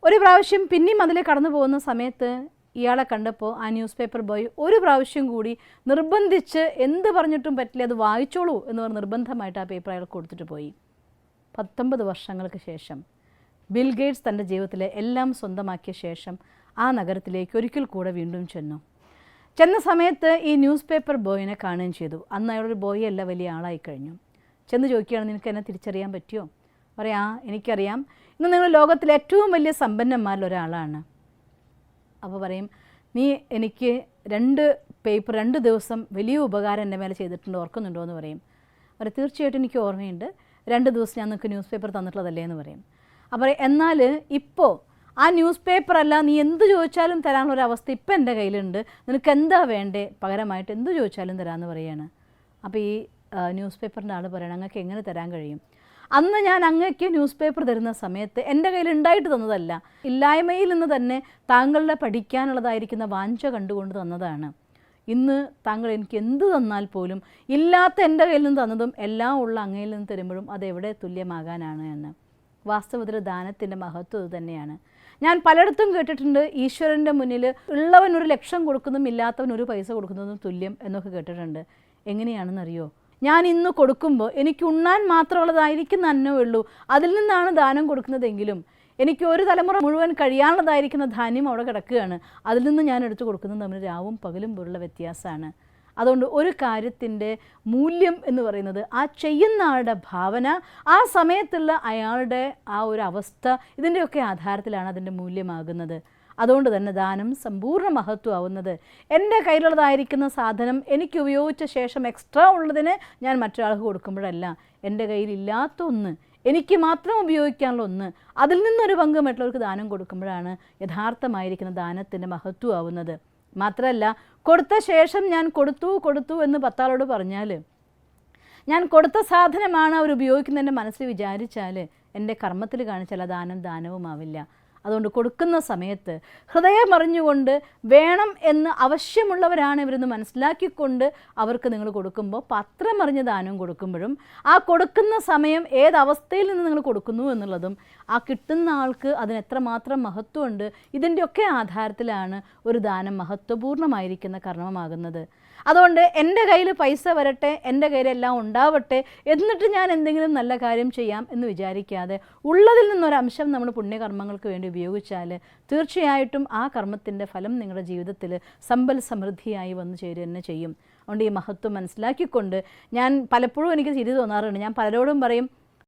ഒരു പ്രാവശ്യം പിന്നെയും അതിൽ കടന്നു പോകുന്ന സമയത്ത് ഇയാളെ കണ്ടപ്പോൾ ആ ന്യൂസ് പേപ്പർ ബോയ് ഒരു പ്രാവശ്യം കൂടി നിർബന്ധിച്ച് എന്ത് പറഞ്ഞിട്ടും പറ്റില്ല, അത് വായിച്ചോളൂ എന്ന് പറഞ്ഞ് നിർബന്ധമായിട്ട് ആ പേപ്പർ അയാൾ കൊടുത്തിട്ട് പോയി. 19 വർഷങ്ങൾക്ക് ശേഷം ബിൽ ഗേറ്റ്സ് തൻ്റെ ജീവിതത്തിലെ എല്ലാം സ്വന്തമാക്കിയ ശേഷം ആ നഗരത്തിലേക്ക് ഒരിക്കൽ കൂടെ വീണ്ടും ചെന്ന സമയത്ത് ഈ ന്യൂസ് പേപ്പർ ബോയിനെ കാണുകയും ചെയ്തു. അന്ന് അയാളൊരു ബോയ് അല്ല, വലിയ ആളായി കഴിഞ്ഞു. ചെന്ന് ചോദിക്കുകയാണ്, നിനക്ക് എന്നെ തിരിച്ചറിയാൻ പറ്റുമോ? പറയാം, എനിക്കറിയാം, ഇന്ന് നിങ്ങൾ ലോകത്തിലെ ഏറ്റവും വലിയ സമ്പന്നന്മാരിൽ ഒരാളാണ്. അപ്പോൾ പറയും, നീ എനിക്ക് 2 ദിവസം വലിയ ഉപകാരം എൻ്റെ മേലെ ചെയ്തിട്ടുണ്ട്, ഓർക്കുന്നുണ്ടോ എന്ന് പറയും. തീർച്ചയായിട്ടും എനിക്ക് ഓർമ്മയുണ്ട്, 2 ദിവസം ഞാൻ നിങ്ങൾക്ക് ന്യൂസ് പേപ്പർ തന്നിട്ടുള്ളതല്ലേ എന്ന് പറയും. അപ്പോൾ എന്നാൽ ഇപ്പോൾ ആ ന്യൂസ് പേപ്പറല്ല, നീ എന്ത് ചോദിച്ചാലും തരാനുള്ളൊരവസ്ഥ ഇപ്പം എൻ്റെ കയ്യിലുണ്ട്, നിനക്ക് എന്താ വേണ്ടേ, പകരമായിട്ട് എന്ത് ചോദിച്ചാലും തരാമെന്ന് പറയുകയാണ്. അപ്പോൾ ഈ ന്യൂസ് പേപ്പറിൻ്റെ ആൾ പറയണം, അങ്ങക്ക് എങ്ങനെ തരാൻ കഴിയും? അന്ന് ഞാൻ അങ്ങക്ക് ന്യൂസ് പേപ്പർ തരുന്ന സമയത്ത് എൻ്റെ കയ്യിൽ ഉണ്ടായിട്ട് തന്നതല്ല, ഇല്ലായ്മയിൽ നിന്ന് തന്നെ താങ്കളുടെ പഠിക്കാനുള്ളതായിരിക്കുന്ന വാഞ്ച കണ്ടുകൊണ്ട് തന്നതാണ്. ഇന്ന് താങ്കൾ എനിക്ക് എന്ത് തന്നാൽ പോലും ഇല്ലാത്ത എൻ്റെ കയ്യിൽ നിന്ന് തന്നതും എല്ലാം ഉള്ള അങ്ങയിൽ നിന്ന് തരുമ്പോഴും അതെവിടെ തുല്യമാകാനാണ് എന്ന്. വാസ്തവത്തിൽ ദാനത്തിൻ്റെ മഹത്വം ഇത് തന്നെയാണ്. ഞാൻ പലയിടത്തും കേട്ടിട്ടുണ്ട്, ഈശ്വരൻ്റെ മുന്നിൽ ഉള്ളവൻ 1 ലക്ഷം കൊടുക്കുന്നതും ഇല്ലാത്തവൻ 1 പൈസ കൊടുക്കുന്നതും തുല്യം എന്നൊക്കെ കേട്ടിട്ടുണ്ട്. എങ്ങനെയാണെന്നറിയോ? ഞാൻ ഇന്ന് കൊടുക്കുമ്പോൾ എനിക്ക് ഉണ്ണാൻ മാത്രമുള്ളതായിരിക്കും അന്നേ ഉള്ളൂ, അതിൽ നിന്നാണ് ദാനം കൊടുക്കുന്നതെങ്കിലും എനിക്ക് ഒരു തലമുറ മുഴുവൻ കഴിയാനുള്ളതായിരിക്കുന്ന ധാന്യം അവിടെ കിടക്കുകയാണ്, അതിൽ നിന്ന് ഞാൻ എടുത്തു കൊടുക്കുന്നത് തമ്മിൽ രാവും പകലും പോലുള്ള വ്യത്യാസമാണ്. അതുകൊണ്ട് ഒരു കാര്യത്തിൻ്റെ മൂല്യം എന്ന് പറയുന്നത് ആ ചെയ്യുന്ന ആളുടെ ഭാവന, ആ സമയത്തുള്ള അയാളുടെ ആ ഒരു അവസ്ഥ, ഇതിൻ്റെയൊക്കെ ആധാരത്തിലാണ് അതിൻ്റെ മൂല്യമാകുന്നത്. അതുകൊണ്ട് തന്നെ ദാനം സമ്പൂർണ്ണ മഹത്വമാവുന്നത് എൻ്റെ കയ്യിലുള്ളതായിരിക്കുന്ന സാധനം എനിക്ക് ഉപയോഗിച്ച ശേഷം എക്സ്ട്രാ ഉള്ളതിന് ഞാൻ മറ്റൊരാൾക്ക് കൊടുക്കുമ്പോഴല്ല, എൻ്റെ കയ്യിലില്ലാത്ത ഒന്ന്, എനിക്ക് മാത്രം ഉപയോഗിക്കാനുള്ള ഒന്ന്, അതിൽ നിന്നൊരു പങ്ക് മറ്റുള്ളവർക്ക് ദാനം കൊടുക്കുമ്പോഴാണ് യഥാർത്ഥമായിരിക്കുന്ന ദാനത്തിൻ്റെ മഹത്വമാവുന്നത്. മാത്രമല്ല, കൊടുത്ത ശേഷം ഞാൻ കൊടുത്തു എന്ന് 10 ആളോട് പറഞ്ഞാൽ, ഞാൻ കൊടുത്ത സാധനമാണ് അവർ ഉപയോഗിക്കുന്നതിൻ്റെ മനസ്സിൽ വിചാരിച്ചാൽ എൻ്റെ കർമ്മത്തിൽ കാണിച്ചാൽ ആ ദാനവുമാവില്ല. അതുകൊണ്ട് കൊടുക്കുന്ന സമയത്ത് ഹൃദയം അറിഞ്ഞുകൊണ്ട് വേണം എന്ന് ആവശ്യമുള്ളവരാണ് ഇവരെന്ന് മനസ്സിലാക്കിക്കൊണ്ട് അവർക്ക് നിങ്ങൾ കൊടുക്കുമ്പോൾ പത്രം അറിഞ്ഞ ദാനം കൊടുക്കുമ്പോഴും ആ കൊടുക്കുന്ന സമയം ഏതവസ്ഥയിൽ നിന്ന് നിങ്ങൾ കൊടുക്കുന്നു എന്നുള്ളതും ആ കിട്ടുന്ന ആൾക്ക് അതിന് എത്രമാത്രം മഹത്വമുണ്ട്, ഇതിൻ്റെയൊക്കെ ആധാരത്തിലാണ് ഒരു ദാനം മഹത്വപൂർണ്ണമായിരിക്കുന്ന കർമ്മമാകുന്നത്. അതുകൊണ്ട് എൻ്റെ കയ്യിൽ പൈസ വരട്ടെ, എൻ്റെ കയ്യിലെല്ലാം ഉണ്ടാവട്ടെ, എന്നിട്ട് ഞാൻ എന്തെങ്കിലും നല്ല കാര്യം ചെയ്യാം എന്ന് വിചാരിക്കാതെ ഉള്ളതിൽ നിന്നൊരംശം നമ്മൾ പുണ്യകർമ്മങ്ങൾക്ക് വേണ്ടി ഉപയോഗിച്ചാൽ തീർച്ചയായിട്ടും ആ കർമ്മത്തിൻ്റെ ഫലം നിങ്ങളുടെ ജീവിതത്തിൽ സമ്പൽ സമൃദ്ധിയായി വന്നു ചേരുക തന്നെ ചെയ്യും. അതുകൊണ്ട് ഈ മഹത്വം മനസ്സിലാക്കിക്കൊണ്ട് ഞാൻ പലപ്പോഴും എനിക്ക് ചിരി തോന്നാറുണ്ട്. ഞാൻ പലരോടും പറയും,